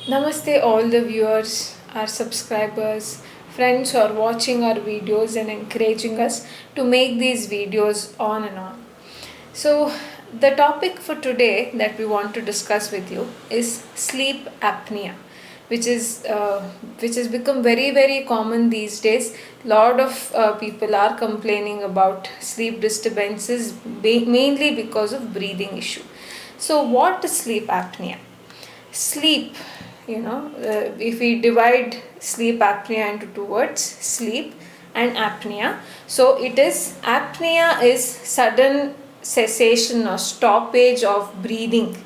Namaste, all the viewers, our subscribers, friends who are watching our videos and encouraging us to make these videos on and on. So, the topic for today that we want to discuss with you is sleep apnea, which has become very common these days. Lot of people are complaining about sleep disturbances, mainly because of breathing issue. So, what is sleep apnea? Sleep, if we divide sleep apnea into two words, sleep and apnea. So it is, apnea is sudden cessation or stoppage of breathing.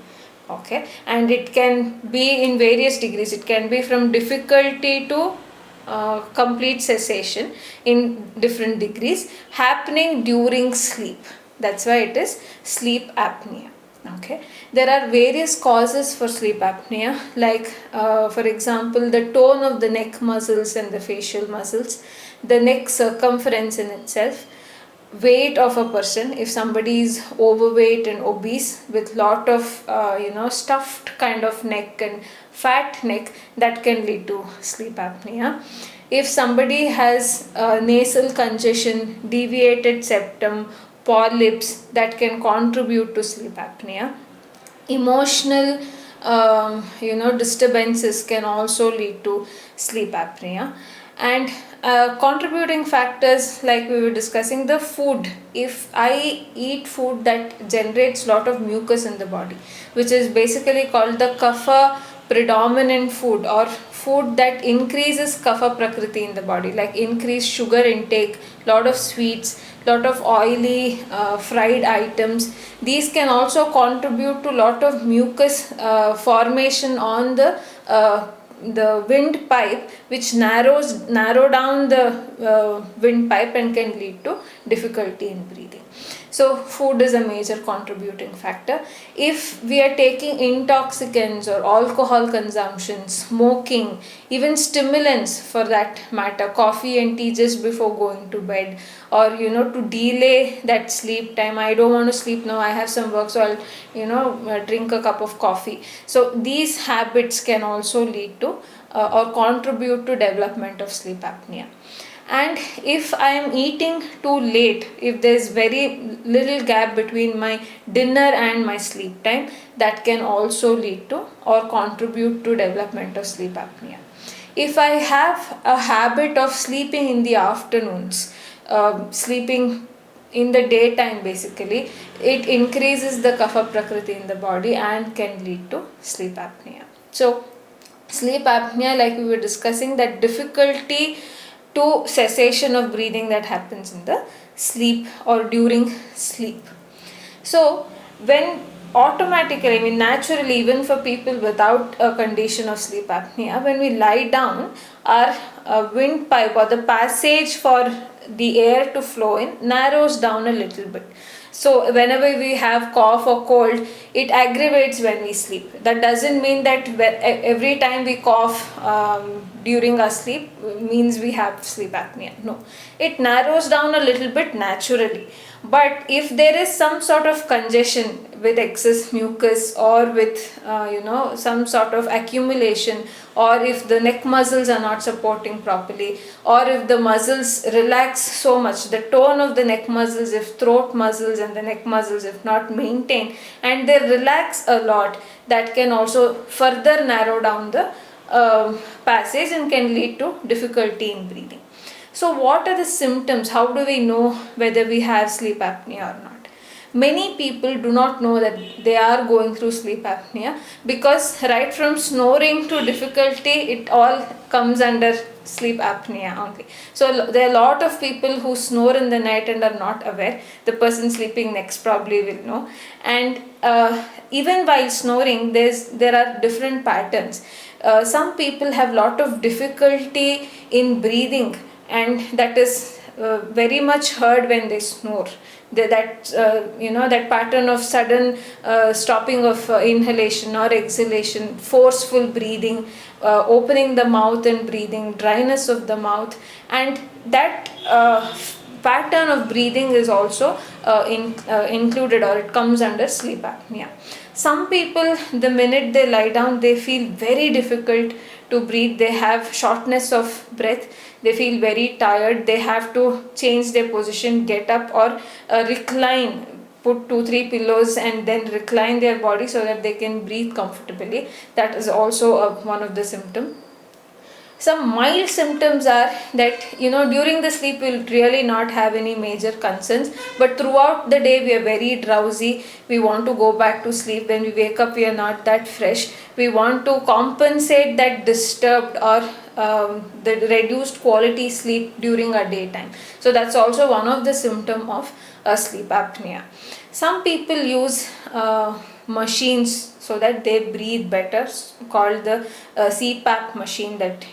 Okay, and it can be in various degrees. It can be from difficulty to complete cessation in different degrees, happening during sleep. That's why it is sleep apnea. Okay, there are various causes for sleep apnea, like for example, the tone of the neck muscles and the facial muscles, the neck circumference in itself, weight of a person. If somebody is overweight and obese with lot of stuffed kind of neck and fat neck, that can lead to sleep apnea. If somebody has nasal congestion, deviated septum, polyps, that can contribute to sleep apnea. Emotional disturbances can also lead to sleep apnea. And contributing factors, like we were discussing, the food. If I eat food that generates lot of mucus in the body, which is basically called the kapha predominant food, or food that increases kapha prakriti in the body, like increased sugar intake, lot of sweets, lot of oily fried items, these can also contribute to lot of mucus formation on the windpipe, which narrow down the windpipe and can lead to difficulty in breathing. So food is a major contributing factor. If we are taking intoxicants or alcohol consumption, smoking, even stimulants for that matter, coffee and tea just before going to bed, or to delay that sleep time. I don't want to sleep now, I have some work, so I'll drink a cup of coffee. So these habits can also lead to or contribute to development of sleep apnea. And if I am eating too late, if there is very little gap between my dinner and my sleep time, that can also lead to or contribute to development of sleep apnea. If I have a habit of sleeping in the afternoons, sleeping in the daytime, basically it increases the kapha prakriti in the body and can lead to sleep apnea. So sleep apnea, like we were discussing, that difficulty to cessation of breathing that happens in the sleep or during sleep. So when automatically, I mean naturally, even for people without a condition of sleep apnea, when we lie down, our windpipe, or the passage for the air to flow in, narrows down a little bit. So whenever we have cough or cold, it aggravates when we sleep. That doesn't mean that every time we cough during our sleep means we have sleep apnea. No, it narrows down a little bit naturally. But if there is some sort of congestion with excess mucus, or with some sort of accumulation, or if the neck muscles are not supporting properly, or if the muscles relax so much, the tone of the neck muscles, if throat muscles and the neck muscles if not maintained and they relax a lot, that can also further narrow down the passage and can lead to difficulty in breathing. So what are the symptoms? How do we know whether we have sleep apnea or not? Many people do not know that they are going through sleep apnea, because right from snoring to difficulty, it all comes under sleep apnea only. So there are a lot of people who snore in the night and are not aware. The person sleeping next probably will know. And even while snoring, there are different patterns. Some people have lot of difficulty in breathing, and that is very much heard when they snore. That pattern of sudden stopping of inhalation or exhalation, forceful breathing, opening the mouth and breathing, dryness of the mouth, and that pattern of breathing is also included, or it comes under sleep apnea. Some people, the minute they lie down, they feel very difficult to breathe. They have shortness of breath. They feel very tired. They have to change their position, get up, or recline, put 2-3 pillows and then recline their body so that they can breathe comfortably. That is also one of the symptoms. Some mild symptoms are that, during the sleep we'll really not have any major concerns, but throughout the day we are very drowsy. We want to go back to sleep. When we wake up, we are not that fresh. We want to compensate that disturbed or the reduced quality sleep during our daytime. So that's also one of the symptom of sleep apnea. Some people use machines so that they breathe better, called the CPAP machine, that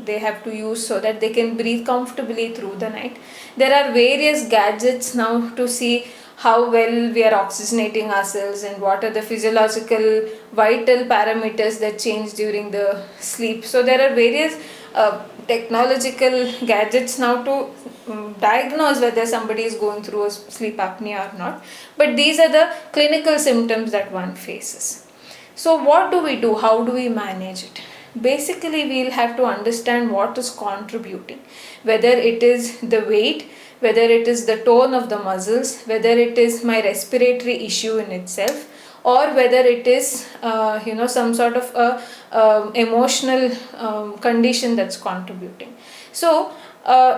they have to use so that they can breathe comfortably through the night. There are various gadgets now to see how well we are oxygenating ourselves and what are the physiological vital parameters that change during the sleep. So there are various technological gadgets now to diagnose whether somebody is going through a sleep apnea or not. But these are the clinical symptoms that one faces. So what do we do? How do we manage it? Basically, we'll have to understand what is contributing, whether it is the weight, whether it is the tone of the muscles, whether it is my respiratory issue in itself, or whether it is some sort of a emotional condition that's contributing. So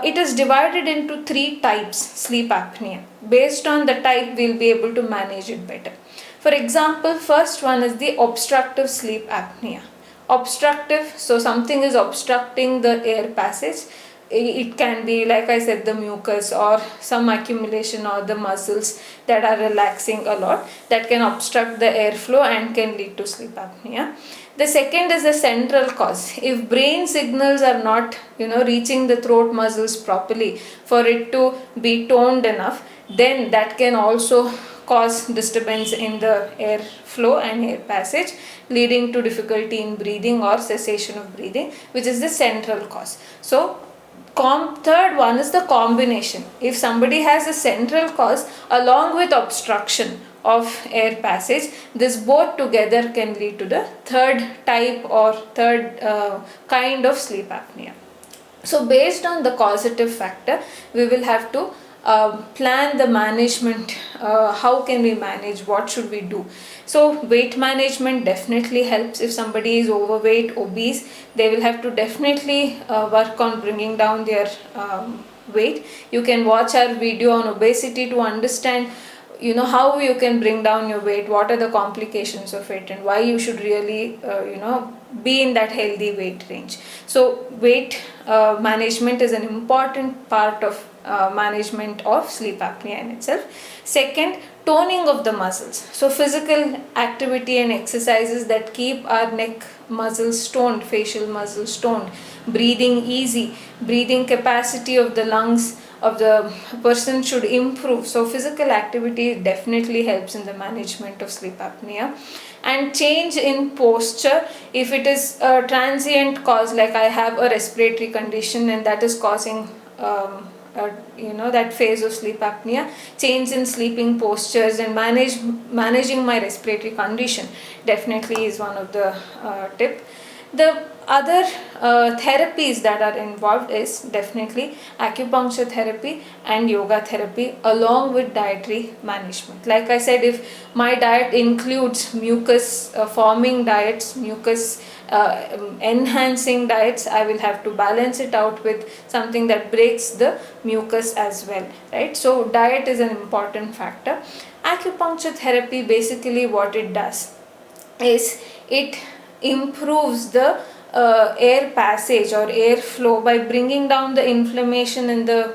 it is divided into 3 types, sleep apnea. Based on the type, we'll be able to manage it better. For example, first one is the obstructive sleep apnea. Obstructive, so something is obstructing the air passage. It can be, like I said, the mucus or some accumulation or the muscles that are relaxing a lot, that can obstruct the airflow and can lead to sleep apnea. The second is the central cause. If brain signals are not reaching the throat muscles properly for it to be toned enough, then that can also cause disturbance in the airflow and air passage, leading to difficulty in breathing or cessation of breathing, which is the central cause. So third one is the combination. If somebody has a central cause along with obstruction of air passage, this both together can lead to the third type or third kind of sleep apnea. So based on the causative factor, we will have to plan the management. How can we manage? What should we do? So weight management definitely helps. If somebody is overweight, obese, they will have to definitely work on bringing down their weight. You can watch our video on obesity to understand how you can bring down your weight, what are the complications of it, and why you should really be in that healthy weight range. So weight management is an important part of management of sleep apnea in itself. Second, toning of the muscles. So physical activity and exercises that keep our neck muscles toned, facial muscles toned, breathing easy, breathing capacity of the lungs of the person should improve. So physical activity definitely helps in the management of sleep apnea. And change in posture. If it is a transient cause, like I have a respiratory condition and that is causing that phase of sleep apnea, change in sleeping postures and managing my respiratory condition definitely is one of the tip. The other therapies that are involved is definitely acupuncture therapy and yoga therapy, along with dietary management. Like I said, if my diet includes mucus forming diets, mucus enhancing diets, I will have to balance it out with something that breaks the mucus as well, right? So diet is an important factor. Acupuncture therapy, basically what it does is it improves the air passage or air flow by bringing down the inflammation in the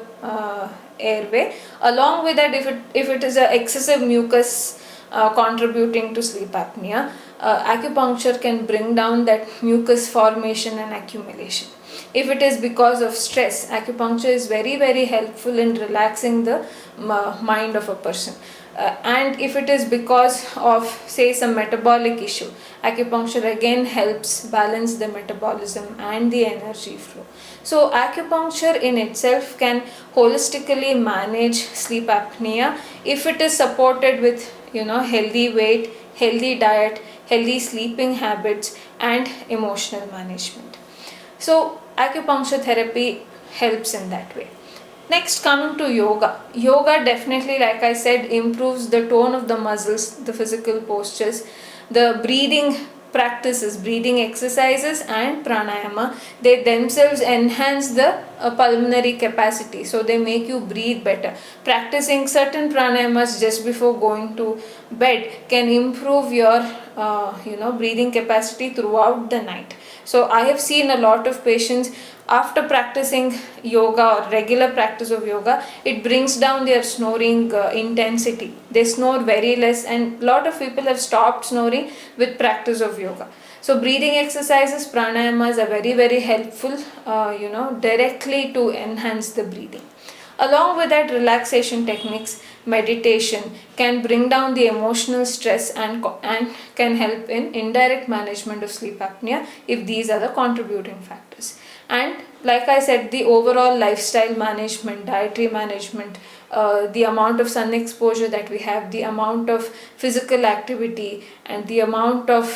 airway. Along with that, if it is a excessive mucus contributing to sleep apnea, acupuncture can bring down that mucus formation and accumulation. If it is because of stress, acupuncture is very, very helpful in relaxing the mind of a person. And if it is because of, say, some metabolic issue, acupuncture again helps balance the metabolism and the energy flow. So acupuncture in itself can holistically manage sleep apnea if it is supported with, healthy weight, healthy diet, healthy sleeping habits, and emotional management. So acupuncture therapy helps in that way. Next, coming to yoga. Yoga definitely, like I said, improves the tone of the muscles, the physical postures, the breathing practices, breathing exercises, and pranayama. They themselves enhance the pulmonary capacity, so they make you breathe better. Practicing certain pranayamas just before going to bed can improve your breathing capacity throughout the night. So I have seen a lot of patients, after practicing yoga or regular practice of yoga, it brings down their snoring intensity. They snore very less, and a lot of people have stopped snoring with practice of yoga. So breathing exercises, pranayamas are very, very helpful, directly to enhance the breathing. Along with that, relaxation techniques, meditation can bring down the emotional stress and can help in indirect management of sleep apnea if these are the contributing factors. And like I said, the overall lifestyle management, dietary management, the amount of sun exposure that we have, the amount of physical activity, and the amount of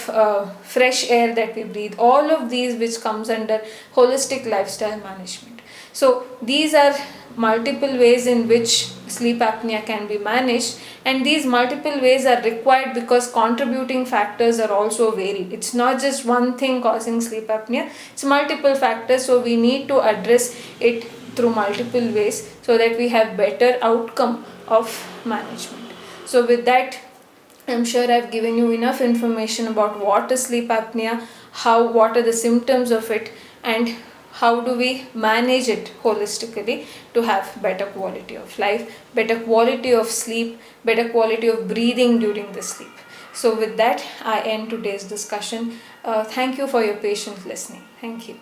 fresh air that we breathe, all of these which comes under holistic lifestyle management. So these are multiple ways in which sleep apnea can be managed, and these multiple ways are required because contributing factors are also varied. It's not just one thing causing sleep apnea, it's multiple factors, so we need to address it through multiple ways so that we have better outcome of management. So with that, I'm sure I've given you enough information about what is sleep apnea, what are the symptoms of it, and how do we manage it holistically to have better quality of life, better quality of sleep, better quality of breathing during the sleep. So with that, I end today's discussion. Thank you for your patient listening. Thank you.